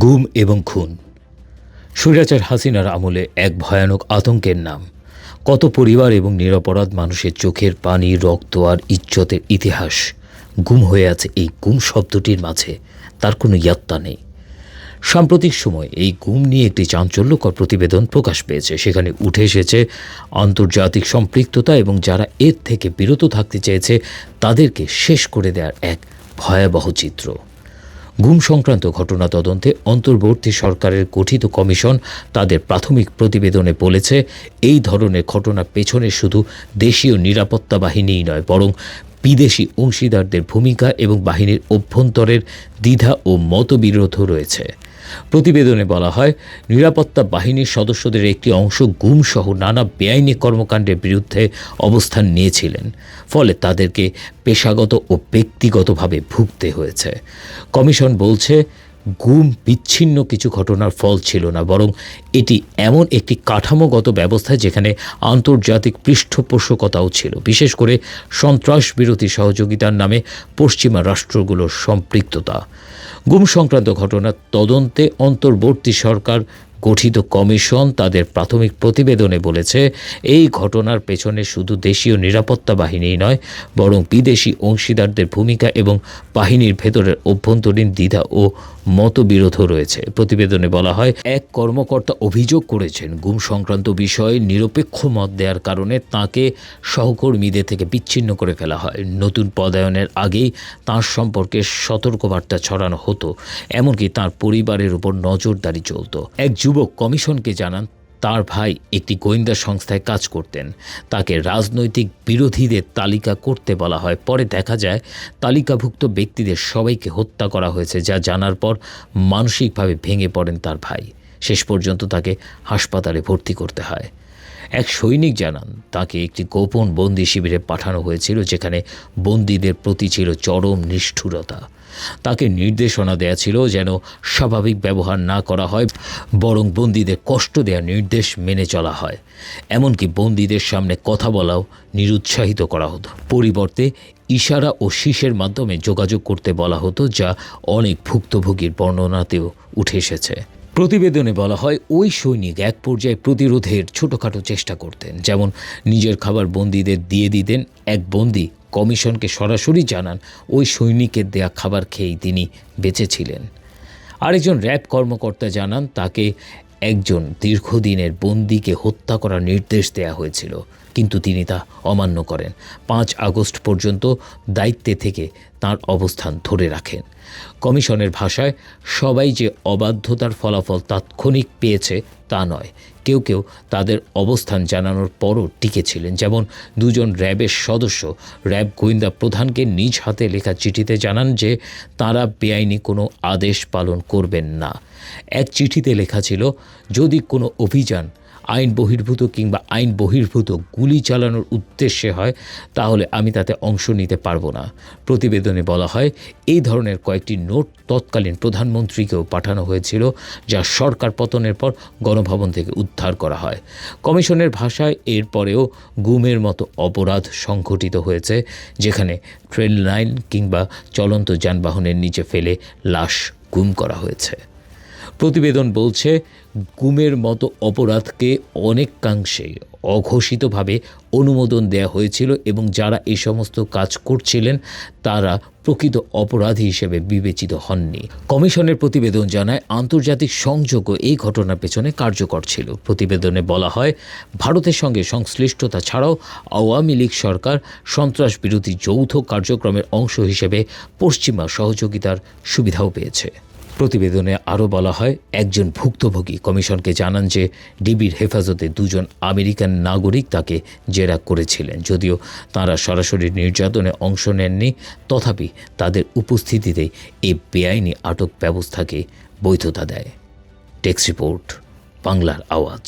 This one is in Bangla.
গুম এবং খুন স্বৈরাচার হাসিনার আমলে এক ভয়ানক আতঙ্কের নাম। কত পরিবার এবং নিরপরাধ মানুষের চোখের পানি, রক্ত আর ইজ্জতের ইতিহাস গুম হয়ে আছে এই গুম শব্দটির মাঝে। তার কোনো ইয়াত্তা নেই। সাম্প্রতিক সময় এই গুম নিয়ে একটি চাঞ্চল্যকর প্রতিবেদন প্রকাশ পেয়েছে। সেখানে উঠে এসেছে আন্তর্জাতিক সম্পৃক্ততা এবং যারা এর থেকে বিরত থাকতে চেয়েছে তাদেরকে শেষ করে দেওয়ার এক ভয়াবহ চিত্র। গুম সংক্রান্ত ঘটনা তদন্তে অন্তর্বর্তী সরকারের গঠিত কমিশন তাদের প্রাথমিক প্রতিবেদনে বলেছে, এই ধরনের ঘটনার পেছনে শুধু দেশীয় নিরাপত্তা বাহিনীই নয়, বরং বিদেশি অংশীদারদের ভূমিকা এবং বাহিনীর অভ্যন্তরের দ্বিধা ও মতবিরোধ রয়েছে। প্রতিবেদনে বলা হয়, নিরাপত্তা বাহিনীর সদস্যদের একটি অংশ গুমসহ নানা বেআইনি কর্মকাণ্ডের বিরুদ্ধে অবস্থান নিয়েছিলেন, ফলে তাদেরকে পেশাগত ও ব্যক্তিগতভাবে ভুগতে হয়েছে। কমিশন বলছে, গুম বিচ্ছিন্ন কিছু ঘটনার ফল ছিল না, বরং এটি এমন একটি কাঠামোগত ব্যবস্থা যেখানে আন্তর্জাতিক পৃষ্ঠপোষকতাও ছিল, বিশেষ করে সন্ত্রাস বিরোধী সহযোগিতার নামে পশ্চিমা রাষ্ট্রগুলোর সম্পৃক্ততা। গুম সংক্রান্ত ঘটনার তদন্তে অন্তর্বর্তী সরকার গঠিত কমিশন তাদের প্রাথমিক প্রতিবেদনে বলেছে, এই ঘটনার পেছনে শুধু দেশীয় নিরাপত্তা বাহিনীই নয়, বরং বিদেশি অংশীদারদের ভূমিকা এবং বাহিনীর ভেতরের অভ্যন্তরীণ দ্বিধা ও মতবিরোধও রয়েছে। প্রতিবেদনে বলা হয়, এক কর্মকর্তা অভিযোগ করেছেন, গুম সংক্রান্ত বিষয়ে নিরপেক্ষ মত দেওয়ার কারণে তাঁকে সহকর্মীদের থেকে বিচ্ছিন্ন করে ফেলা হয়। নতুন পদায়নের আগেই তাঁর সম্পর্কে সতর্কবার্তা ছড়ানো হতো, এমনকি তাঁর পরিবারের উপর নজরদারি চলত। এক যুবক কমিশনকে জানান, তার ভাই একটি গোয়েন্দা সংস্থায় কাজ করতেন। তাকে রাজনৈতিক বিরোধীদের তালিকা করতে বলা হয়। পরে দেখা যায় তালিকাভুক্ত ব্যক্তিদের সবাইকে হত্যা করা হয়েছে, যা জানার পর মানসিকভাবে ভেঙে পড়েন তার ভাই। শেষ পর্যন্ত তাকে হাসপাতালে ভর্তি করতে হয়। এক সৈনিক জানান, তাকে একটি গোপন বন্দি শিবিরে পাঠানো হয়েছিল, যেখানে বন্দীদের প্রতি ছিল চরম নিষ্ঠুরতা। তাকে নির্দেশনা দেয়া ছিল যেন স্বাভাবিক ব্যবহার না করা হয়, বরং বন্দীদের কষ্ট দেওয়ার নির্দেশ মেনে চলা হয়। এমনকি বন্দীদের সামনে কথা বলাও নিরুৎসাহিত করা হতো। পরিবর্তে ইশারা ও শীষের মাধ্যমে যোগাযোগ করতে বলা হতো, যা অনেক ভুক্তভোগীর বর্ণনাতেও উঠে এসেছে। প্রতিবেদনে বলা হয়, ওই সৈনিক এক পর্যায়ে প্রতিরোধের ছোটোখাটো চেষ্টা করতেন, যেমন নিজের খাবার বন্দীদের দিয়ে দিতেন। এক বন্দী কমিশনকে সরাসরি জানান, ওই সৈনিকের দেয়া খাবার খেয়েই তিনি বেঁচে ছিলেন। আরেকজন র্যাব কর্মকর্তা জানান, তাকে একজন দীর্ঘদিনের বন্দীকে হত্যা করার নির্দেশ দেয়া হয়েছিল, কিন্তু তিনি তা অমান্য করেন। 5 আগস্ট পর্যন্ত দায়িত্বে থেকে তার অবস্থান ধরে রাখেন। কমিশনের ভাষায়, সবাই যে অবাধ্যতার ফলাফল তাৎক্ষণিক পেয়েছে তা নয়, কেউ কেউ তাদের অবস্থান জানানোর পরও টিকেছিলেন। যেমন 2 জন র্যাবের সদস্য র্যাব গোয়েন্দা প্রধানকে নিজ হাতে লেখা চিঠিতে জানান যে তারা বেআইনি কোনো আদেশ পালন করবেন না। এক চিঠিতে লেখা ছিল, যদি কোনো অভিযান আইন বহির্ভূত কিংবা আইন বহির্ভূত গুলি চালানোর উদ্দেশ্যে হয়, তাহলে আমি তাতে অংশ নিতে পারবো না। প্রতিবেদনে বলা হয়, এই ধরনের কয়েকটি নোট তৎকালীন প্রধানমন্ত্রীকেও পাঠানো হয়েছিল, যা সরকার পতনের পর গণভবন থেকে উদ্ধার করা হয়। কমিশনের ভাষায়, এরপরেও গুমের মতো অপরাধ সংঘটিত হয়েছে, যেখানে ট্রেন লাইন কিংবা চলন্ত যানবাহনের নিচে ফেলে লাশ গুম করা হয়েছে। প্রতিবেদন বলছে, গুমের মতো অপরাধকে অনেকাংশে অঘোষিতভাবে অনুমোদন দেয়া হয়েছিল এবং যারা এই সমস্ত কাজ করছিলেন তারা প্রকৃত অপরাধী হিসেবে বিবেচিত হননি। কমিশনের প্রতিবেদন জানায়, আন্তর্জাতিক সংযোগও এই ঘটনার পেছনে কার্যকর ছিল। প্রতিবেদনে বলা হয়, ভারতের সঙ্গে সংশ্লিষ্টতা ছাড়াও আওয়ামী লীগ সরকার সন্ত্রাস বিরোধী যৌথ কার্যক্রমের অংশ হিসেবে পশ্চিমা সহযোগিতার সুবিধাও পেয়েছে। প্রতিবেদনে আরও বলা হয়, একজন ভুক্তভোগী কমিশনকে জানান যে ডিবির হেফাজতে 2 জন আমেরিকান নাগরিক তাকে জেরা করেছিলেন। যদিও তাঁরা সরাসরি নির্যাতনে অংশ নেননি, তথাপি তাদের উপস্থিতিতেই এই বেআইনি আটক ব্যবস্থাকে বৈধতা দেয়। ডেস্ক রিপোর্ট, বাংলার আওয়াজ।